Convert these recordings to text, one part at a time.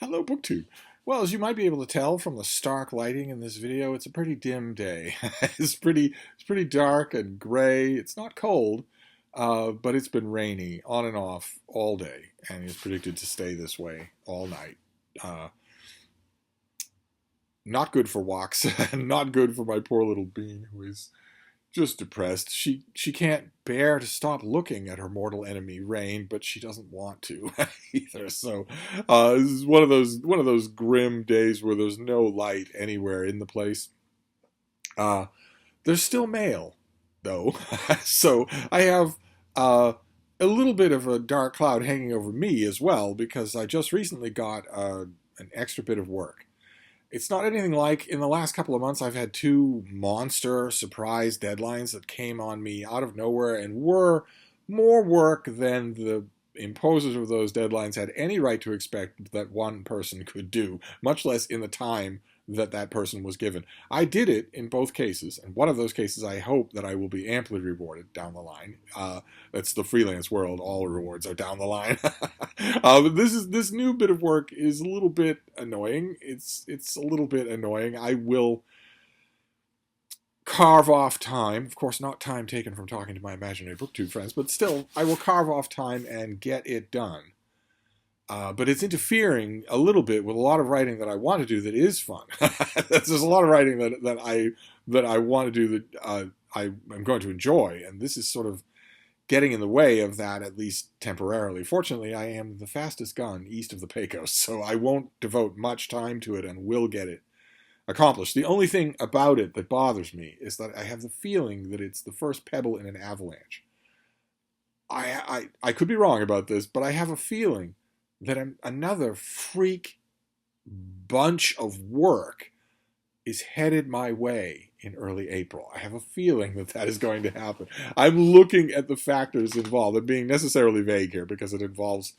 Hello, BookTube. Well, as you might be able to tell from the stark lighting in this video, it's a pretty dim day. It's pretty dark and gray. It's not cold, but it's been rainy on and off all day, and it's predicted to stay this way all night. Uh, Not good for walks, and not good for my poor little bean, who is just depressed. She can't bear to stop looking at her mortal enemy, rain, but she doesn't want to either. So this is one of those grim days where there's no light anywhere in the place. There's still mail, though, so I have a little bit of a dark cloud hanging over me as well because I just recently got an extra bit of work. It's not anything like in the last couple of months I've had two monster surprise deadlines that came on me out of nowhere and were more work than the imposers of those deadlines had any right to expect that one person could do, much less in the time that that person was given. I did it in both cases, and one of those cases I hope that I will be amply rewarded down the line. That's the freelance world; all rewards are down the line. But this new bit of work is a little bit annoying. It's a little bit annoying. I will carve off time, of course, not time taken from talking to my imaginary BookTube friends, but still, I will carve off time and get it done. But it's interfering a little bit with a lot of writing that I want to do that is fun. There's a lot of writing that I want to do that I'm going to enjoy, and this is sort of getting in the way of that, at least temporarily. Fortunately, I am the fastest gun east of the Pecos, so I won't devote much time to it and will get it accomplished. The only thing about it that bothers me is that I have the feeling that it's the first pebble in an avalanche. I could be wrong about this, but I have a feeling that another freak bunch of work is headed my way in early April. I have a feeling that that is going to happen. I'm looking at the factors involved. I'm being necessarily vague here because it involves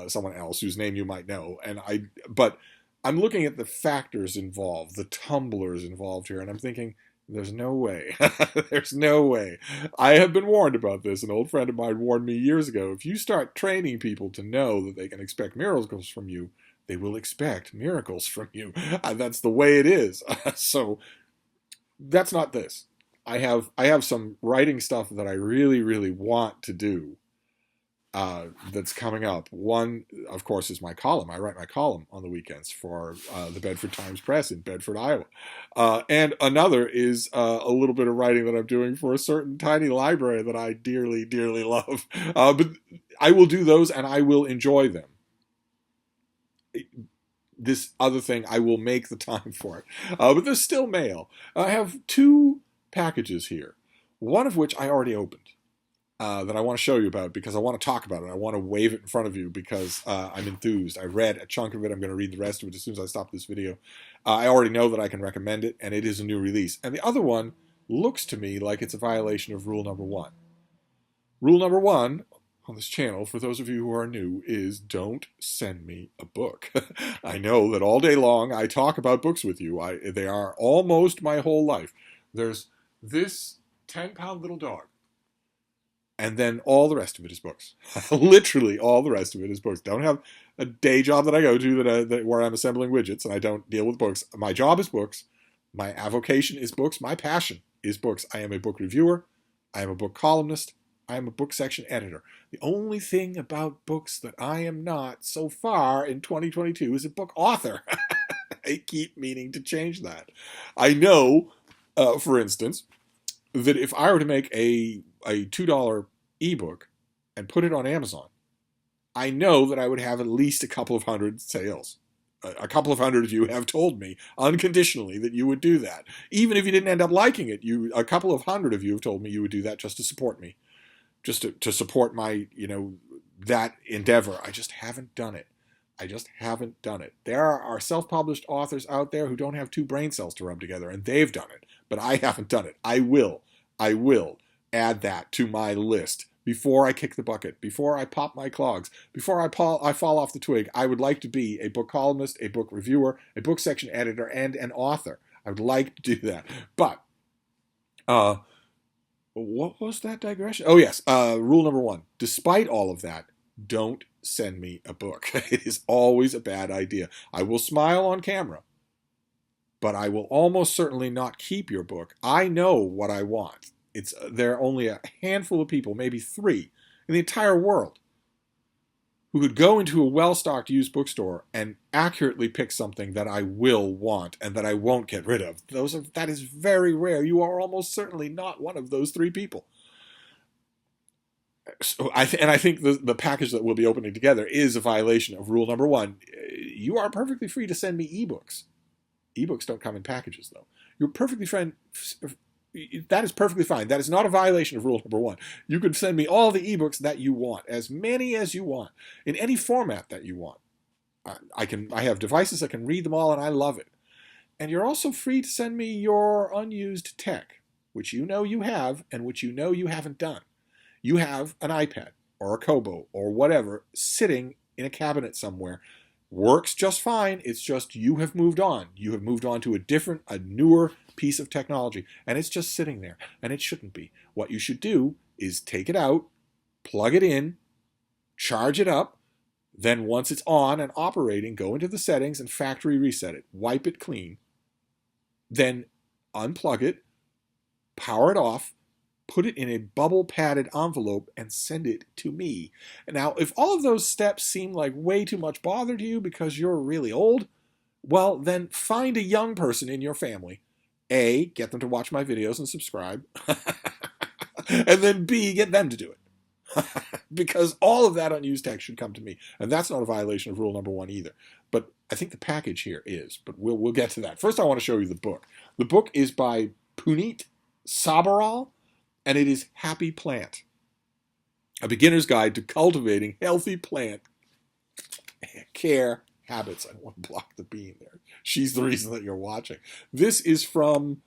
someone else whose name you might know. But I'm looking at the factors involved, the tumblers involved here, and I'm thinking, there's no way. There's no way. I have been warned about this. An old friend of mine warned me years ago. If you start training people to know that they can expect miracles from you, they will expect miracles from you. That's the way it is. So that's not this. I have some writing stuff that I really, really want to do that's coming up. One, of course, is my column. I write my column on the weekends for the Bedford Times Press in Bedford, Iowa. And another is a little bit of writing that I'm doing for a certain tiny library that I dearly, dearly love. But I will do those and I will enjoy them. This other thing, I will make the time for it. But there's still mail. I have two packages here, one of which I already opened. That I want to show you about because I want to talk about it. I want to wave it in front of you because I'm enthused. I read a chunk of it. I'm going to read the rest of it as soon as I stop this video. I already know that I can recommend it, and it is a new release. And the other one looks to me like it's a violation of rule number one. Rule number one on this channel, for those of you who are new, is don't send me a book. I know that all day long I talk about books with you. They are almost my whole life. There's this 10-pound little dog. And then all the rest of it is books. Literally all the rest of it is books. Don't have a day job that I go to where I'm assembling widgets and I don't deal with books. My job is books. My avocation is books. My passion is books. I am a book reviewer. I am a book columnist. I am a book section editor. The only thing about books that I am not so far in 2022 is a book author. I keep meaning to change that. I know, for instance, that if I were to make a $2 ebook and put it on Amazon, I know that I would have at least a couple of hundred sales. A couple of hundred of you have told me unconditionally that you would do that. Even if you didn't end up liking it, a couple of hundred of you have told me you would do that just to support me, just to support my, that endeavor. I just haven't done it. I just haven't done it. There are self-published authors out there who don't have two brain cells to rub together, and they've done it, but I haven't done it. I will add that to my list before I kick the bucket, before I pop my clogs, before I fall off the twig. I would like to be a book columnist, a book reviewer, a book section editor, and an author. I would like to do that. But what was that digression? Oh, yes. Rule number one. Despite all of that, don't send me a book. It is always a bad idea. I will smile on camera, but I will almost certainly not keep your book. I know what I want. There are only a handful of people, maybe 3, in the entire world who could go into a well-stocked used bookstore and accurately pick something that I will want and that I won't get rid of. That is very rare. You are almost certainly not one of those 3 people. So I think the package that we'll be opening together is a violation of rule number 1. You are perfectly free to send me ebooks. Ebooks don't come in packages, though. You're perfectly fine. That is perfectly fine. That is not a violation of rule number 1. You can send me all the ebooks that you want, as many as you want, in any format that you want. I have devices that can read them all, and I love it. And you're also free to send me your unused tech, which you know you have and which you know you haven't done. You have an iPad or a Kobo or whatever sitting in a cabinet somewhere. Works just fine. It's just you have moved on. You have moved on to a newer piece of technology, and it's just sitting there, and it shouldn't be. What you should do is take it out, plug it in, charge it up, then once it's on and operating, go into the settings and factory reset it. Wipe it clean. Then unplug it, power it off, put it in a bubble-padded envelope, and send it to me. Now, if all of those steps seem like way too much bother to you because you're really old, well, then find a young person in your family. A, get them to watch my videos and subscribe. And then B, get them to do it. Because all of that unused tech should come to me. And that's not a violation of rule number 1 either. But I think the package here is. But we'll get to that. First, I want to show you the book. The book is by Puneet Sabharwal, and it is Happy Plant, a beginner's guide to cultivating healthy plant care habits. I don't want to block the bean there. She's the reason that you're watching. This is from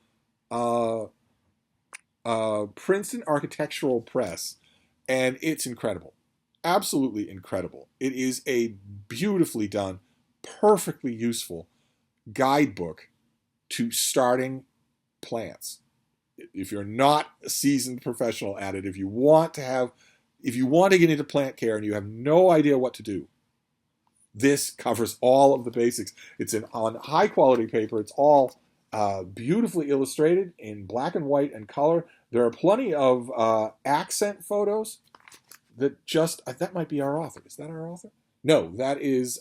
Princeton Architectural Press, and it's incredible. Absolutely incredible. It is a beautifully done, perfectly useful guidebook to starting plants. If you're not a seasoned professional at it, if you want to get into plant care and you have no idea what to do, this covers all of the basics. It's on high quality paper. It's all beautifully illustrated in black and white and color. There are plenty of accent photos that might be our author. Is that our author? No, that is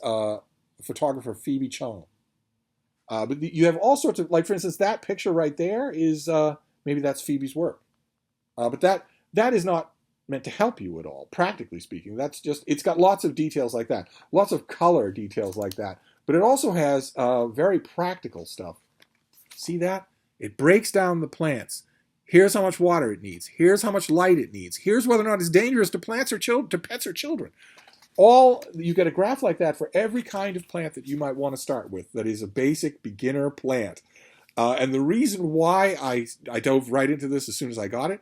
photographer Phoebe Chung. But you have all sorts of, like for instance, that picture right there is maybe that's Phoebe's work. But that is not meant to help you at all, practically speaking. That's just, it's got lots of details like that, lots of color details like that. But it also has very practical stuff. See that? It breaks down the plants. Here's how much water it needs. Here's how much light it needs. Here's whether or not it's dangerous to plants or to pets or children. You get a graph like that for every kind of plant that you might want to start with that is a basic beginner plant. And the reason why I dove right into this as soon as I got it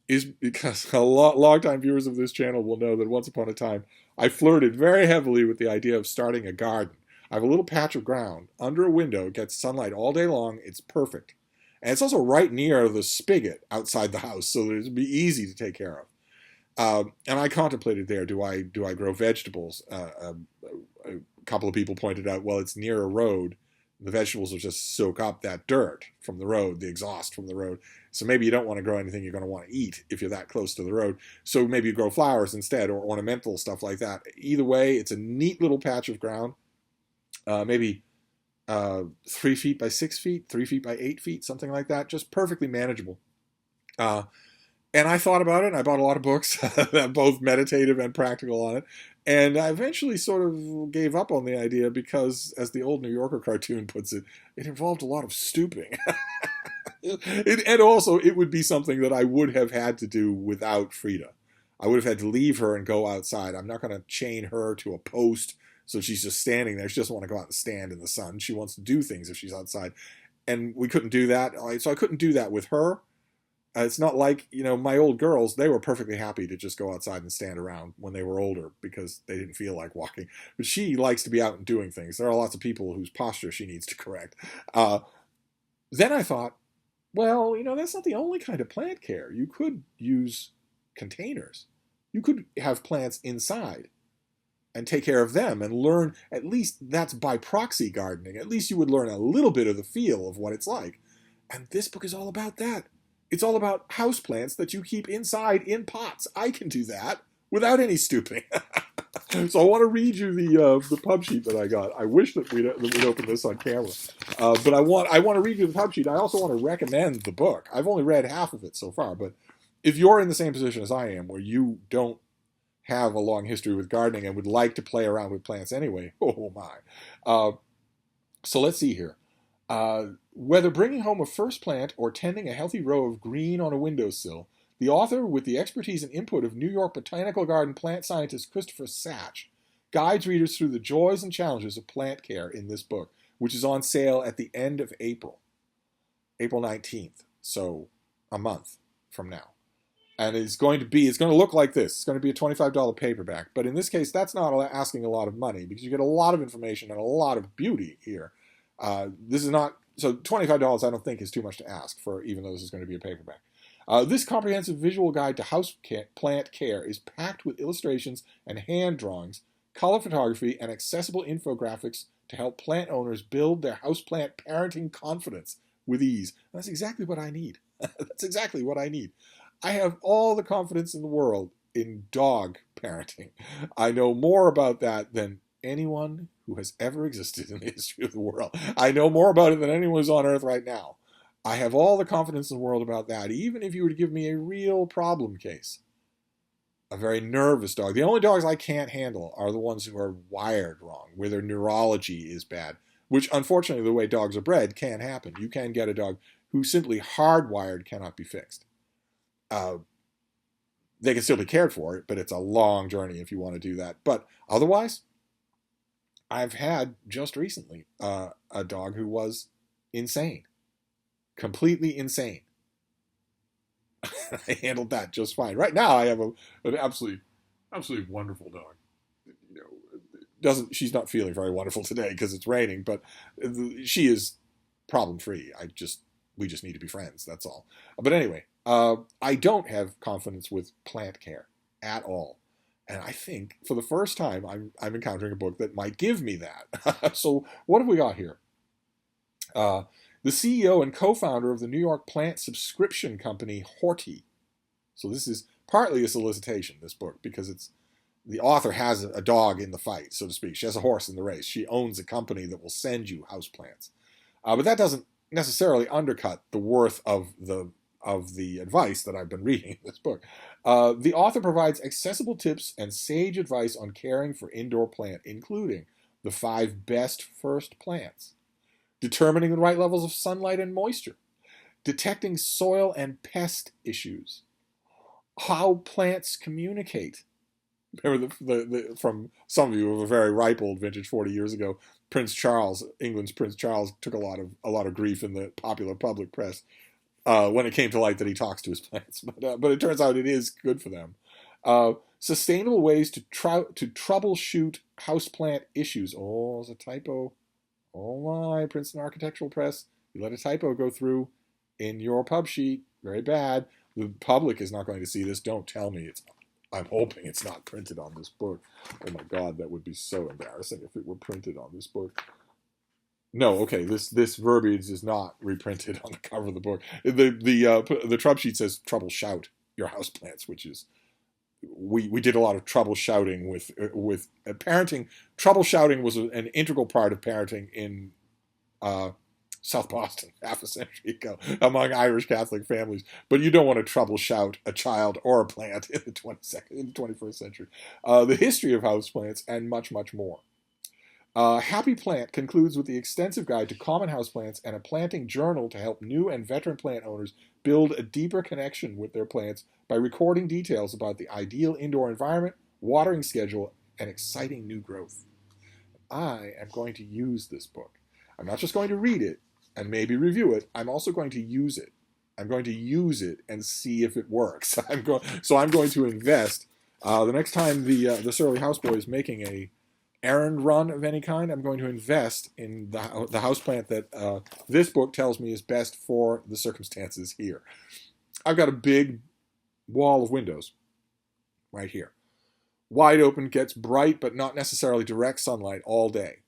is because long-time viewers of this channel will know that once upon a time, I flirted very heavily with the idea of starting a garden. I have a little patch of ground under a window. It gets sunlight all day long. It's perfect. And it's also right near the spigot outside the house, so that it would be easy to take care of. And I contemplated there, do I grow vegetables? A couple of people pointed out, well, it's near a road. The vegetables will just soak up that dirt from the road, the exhaust from the road. So maybe you don't want to grow anything you're going to want to eat if you're that close to the road. So maybe you grow flowers instead, or ornamental stuff like that. Either way, it's a neat little patch of ground. Maybe 3 feet by 6 feet, 3 feet by 8 feet, something like that. Just perfectly manageable. And I thought about it, and I bought a lot of books, both meditative and practical on it. And I eventually sort of gave up on the idea because, as the old New Yorker cartoon puts it, it involved a lot of stooping. And also, it would be something that I would have had to do without Frida. I would have had to leave her and go outside. I'm not going to chain her to a post so she's just standing there. She doesn't want to go out and stand in the sun. She wants to do things if she's outside. And we couldn't do that. So I couldn't do that with her. It's not like, my old girls, they were perfectly happy to just go outside and stand around when they were older because they didn't feel like walking. But she likes to be out and doing things. There are lots of people whose posture she needs to correct. Then I thought, well, that's not the only kind of plant care. You could use containers. You could have plants inside. and take care of them and learn. At least that's by proxy gardening. At least you would learn a little bit of the feel of what it's like. And this book is all about that. It's all about houseplants that you keep inside in pots. I can do that without any stooping. So I want to read you the pub sheet that I got. I wish that we'd open this on camera, but I want to read you the pub sheet. I also want to recommend the book. I've only read half of it so far, but if you're in the same position as I am, where you don't have a long history with gardening and would like to play around with plants anyway, oh my! So let's see here. Whether bringing home a first plant or tending a healthy row of green on a windowsill, the author, with the expertise and input of New York Botanical Garden plant scientist Christopher Satch, guides readers through the joys and challenges of plant care in this book, which is on sale at the end of April, April 19th, so a month from now. And it's going to look like this. It's going to be a $25 paperback. But in this case, that's not asking a lot of money because you get a lot of information and a lot of beauty here. This is not, so $25 I don't think is too much to ask for, even though this is going to be a paperback. This comprehensive visual guide to plant care is packed with illustrations and hand drawings, color photography, and accessible infographics to help plant owners build their houseplant parenting confidence with ease. And that's exactly what I need. That's exactly what I need. I have all the confidence in the world in dog parenting. I know more about that than anyone who has ever existed in the history of the world. I know more about it than anyone who's on Earth right now. I have all the confidence in the world about that, even if you were to give me a real problem case. A very nervous dog. The only dogs I can't handle are the ones who are wired wrong, where their neurology is bad, which unfortunately the way dogs are bred can happen. You can get a dog who simply hardwired cannot be fixed. They can still be cared for, but it's a long journey if you want to do that. But otherwise, I've had just recently a dog who was insane. Completely insane. I handled that just fine. Right now, I have an absolutely wonderful dog. She's not feeling very wonderful today because it's raining, but she is problem free. We just need to be friends. That's all. But anyway, I don't have confidence with plant care at all, and I think for the first time I'm encountering a book that might give me that. So what have we got here? The CEO and co-founder of the New York plant subscription company Horti. So this is partly a solicitation, this book, because the author has a dog in the fight, so to speak. She has a horse in the race. She owns a company that will send you houseplants. But that doesn't necessarily undercut the worth of the advice that I've been reading in this book. The author provides accessible tips and sage advice on caring for indoor plant, including the 5 best first plants, determining the right levels of sunlight and moisture, detecting soil and pest issues, how plants communicate. Remember from some of you of a very ripe old vintage 40 years ago, Prince Charles, England's Prince Charles, took a lot of grief in the popular public press when it came to light that he talks to his plants. But it turns out it is good for them. Sustainable ways to troubleshoot houseplant issues. Oh, there's a typo. Oh my, Princeton Architectural Press. You let a typo go through in your pub sheet. Very bad. The public is not going to see this. Don't tell me I'm hoping it's not printed on this book. Oh my God, that would be so embarrassing if it were printed on this book. No, okay, this verbiage is not reprinted on the cover of the book. The trub sheet says troubleshoot your houseplants, which is we did a lot of troubleshouting with parenting. Troubleshouting was an integral part of parenting in South Boston half a century ago among Irish Catholic families. But you don't want to troubleshout a child or a plant in the 21st century. The history of houseplants and much, much more. Happy Plant concludes with the extensive guide to common houseplants and a planting journal to help new and veteran plant owners build a deeper connection with their plants by recording details about the ideal indoor environment, watering schedule, and exciting new growth. I am going to use this book. I'm not just going to read it and maybe review it. I'm also going to use it. I'm going to use it and see if it works. I'm going to invest. The next time the Surly Houseboy is making a errand run of any kind, I'm going to invest in the houseplant that this book tells me is best for the circumstances here. I've got a big wall of windows right here. wide open, gets bright but not necessarily direct sunlight all day.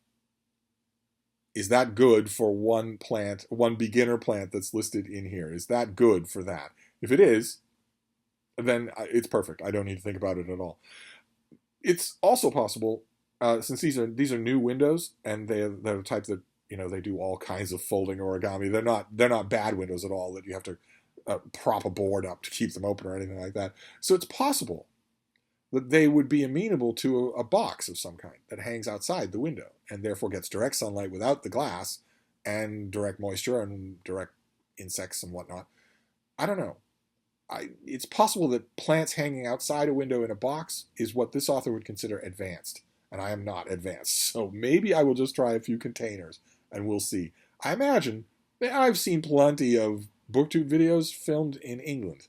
Is that good for one plant, one beginner plant that's listed in here? Is that good for that? If it is, then it's perfect. I don't need to think about it at all. It's also possible, since these are new windows, and they're the type that, they do all kinds of folding origami. They're not bad windows at all that you have to prop a board up to keep them open or anything like that. So it's possible that they would be amenable to a box of some kind that hangs outside the window and therefore gets direct sunlight without the glass and direct moisture and direct insects and whatnot. I don't know. It's possible that plants hanging outside a window in a box is what this author would consider advanced, and I am not advanced. So maybe I will just try a few containers and we'll see. I imagine that I've seen plenty of BookTube videos filmed in England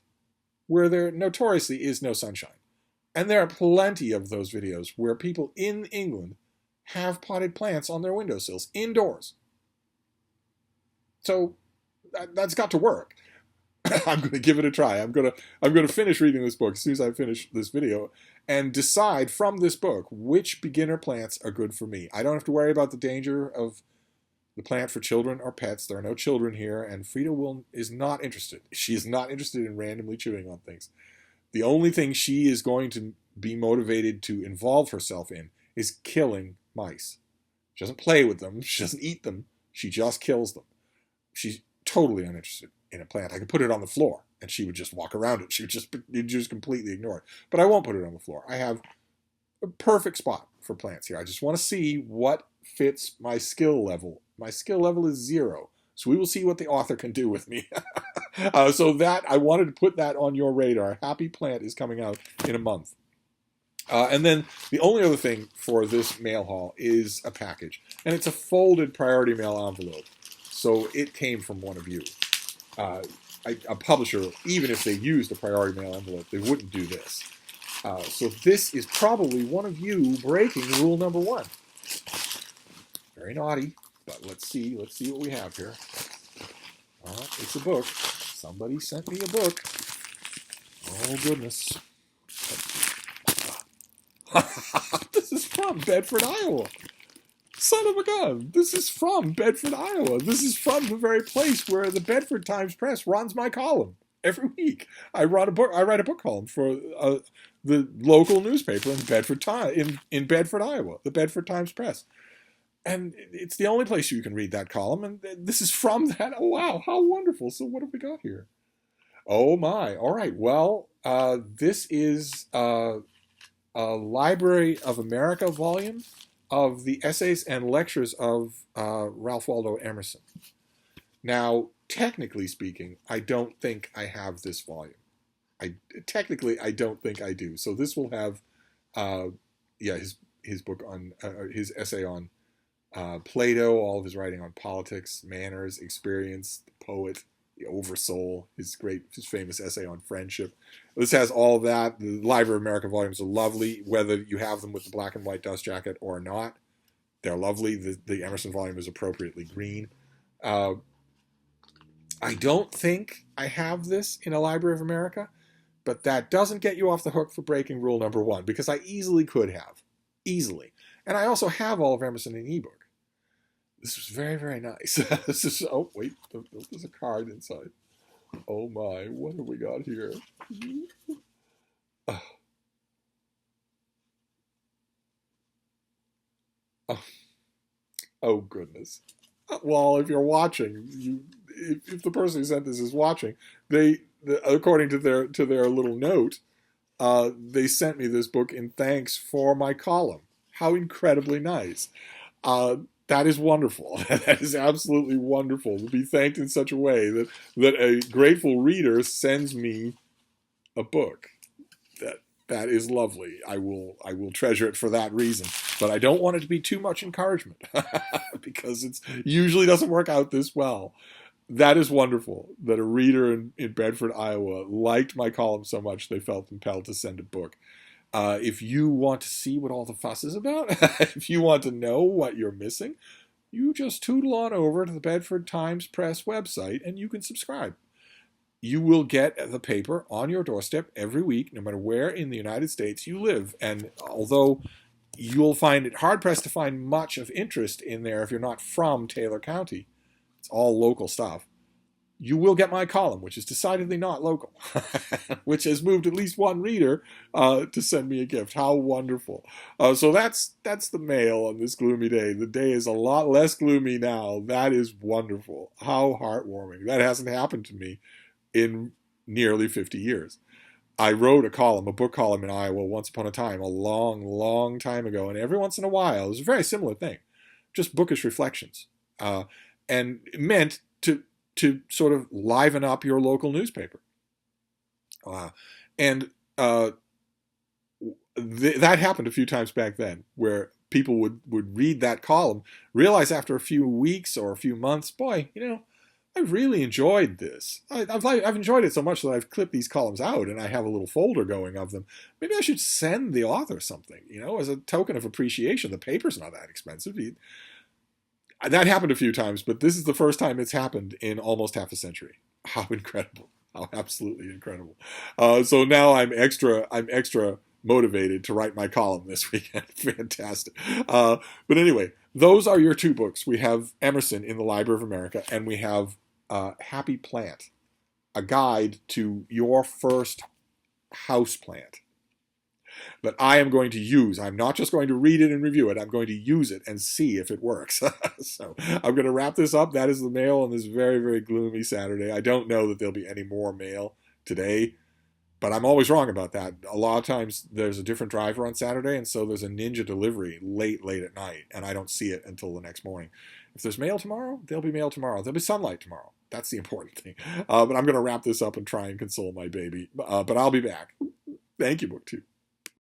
where there notoriously is no sunshine. And there are plenty of those videos where people in England have potted plants on their windowsills, indoors. So that's got to work. I'm going to give it a try. I'm going to finish reading this book as soon as I finish this video and decide from this book which beginner plants are good for me. I don't have to worry about the danger of the plant for children or pets. There are no children here, and Frida is not interested. She is not interested in randomly chewing on things. The only thing she is going to be motivated to involve herself in is killing mice. She doesn't play with them. She doesn't eat them. She just kills them. She's totally uninterested in a plant. I could put it on the floor, and she would just walk around it. She would just completely ignore it. But I won't put it on the floor. I have a perfect spot for plants here. I just want to see what fits my skill level. My skill level is 0. So we will see what the author can do with me. So that, I wanted to put that on your radar. Happy Plant is coming out in a month. And then the only other thing for this mail haul is a package. And it's a folded priority mail envelope. So it came from one of you. A publisher, even if they used a priority mail envelope, they wouldn't do this. So this is probably one of you breaking rule number 1. Very naughty. But let's see what we have here. It's a book. Somebody sent me a book. Oh, goodness. This is from Bedford, Iowa. Son of a gun. This is from Bedford, Iowa. This is from the very place where the Bedford Times Press runs my column every week. I write a book column for the local newspaper in Bedford, in Bedford, Iowa, the Bedford Times Press. And it's the only place you can read that column, and this is from that. Oh, wow, how wonderful. So what have we got here? Oh, my. All right, well, this is a Library of America volume of the essays and lectures of Ralph Waldo Emerson. Now, technically speaking, I don't think I have this volume. Technically, I don't think I do. So this will have, his book on, his essay on Plato, all of his writing on politics, manners, experience, the poet, the oversoul, his famous essay on friendship. This has all of that. The Library of America volumes are lovely, whether you have them with the black and white dust jacket or not. They're lovely. The Emerson volume is appropriately green. I don't think I have this in a Library of America, but that doesn't get you off the hook for breaking rule number 1, because I easily could have. Easily. And I also have all of Emerson in ebook. This was very, very nice. Oh, wait, there's a card inside. Oh my, what have we got here? Oh goodness. Well, if you're watching, if the person who sent this is watching, according to their little note, they sent me this book in thanks for my column. How incredibly nice. That is wonderful. That is absolutely wonderful to be thanked in such a way that a grateful reader sends me a book. That is lovely. I will treasure it for that reason. But I don't want it to be too much encouragement because it usually doesn't work out this well. That is wonderful that a reader in Bedford, Iowa liked my column so much they felt compelled to send a book. If you want to see what all the fuss is about, if you want to know what you're missing, you just tootle on over to the Bedford Times Press website and you can subscribe. you will get the paper on your doorstep every week, no matter where in the United States you live. And although you'll find it hard-pressed to find much of interest in there if you're not from Taylor County, it's all local stuff, you will get my column, which is decidedly not local, which has moved at least one reader to send me a gift. How wonderful. So that's the mail on this gloomy day. The day is a lot less gloomy now. That is wonderful. How heartwarming. That hasn't happened to me in nearly 50 years. I wrote a book column in Iowa once upon a time, a long, long time ago. And every once in a while, it was a very similar thing, just bookish reflections. And meant to sort of liven up your local newspaper. And that happened a few times back then, where people would read that column, realize after a few weeks or a few months, boy, I really enjoyed this. I've enjoyed it so much that I've clipped these columns out and I have a little folder going of them. Maybe I should send the author something, as a token of appreciation. The paper's not that expensive. That happened a few times, but this is the first time it's happened in almost half a century. How incredible. How absolutely incredible. So now I'm extra motivated to write my column this weekend. Fantastic. But anyway, those are your two books. We have Emerson in the Library of America, and we have Happy Plant, a guide to your first house plant that I am going to use. I'm not just going to read it and review it. I'm going to use it and see if it works. So I'm going to wrap this up. That is the mail on this very, very gloomy Saturday. I don't know that there'll be any more mail today, but I'm always wrong about that. A lot of times there's a different driver on Saturday, and so there's a ninja delivery late at night, and I don't see it until the next morning. If there's mail tomorrow, there'll be mail tomorrow. There'll be sunlight tomorrow. That's the important thing. But I'm going to wrap this up and try and console my baby. But I'll be back. Thank you, BookTube.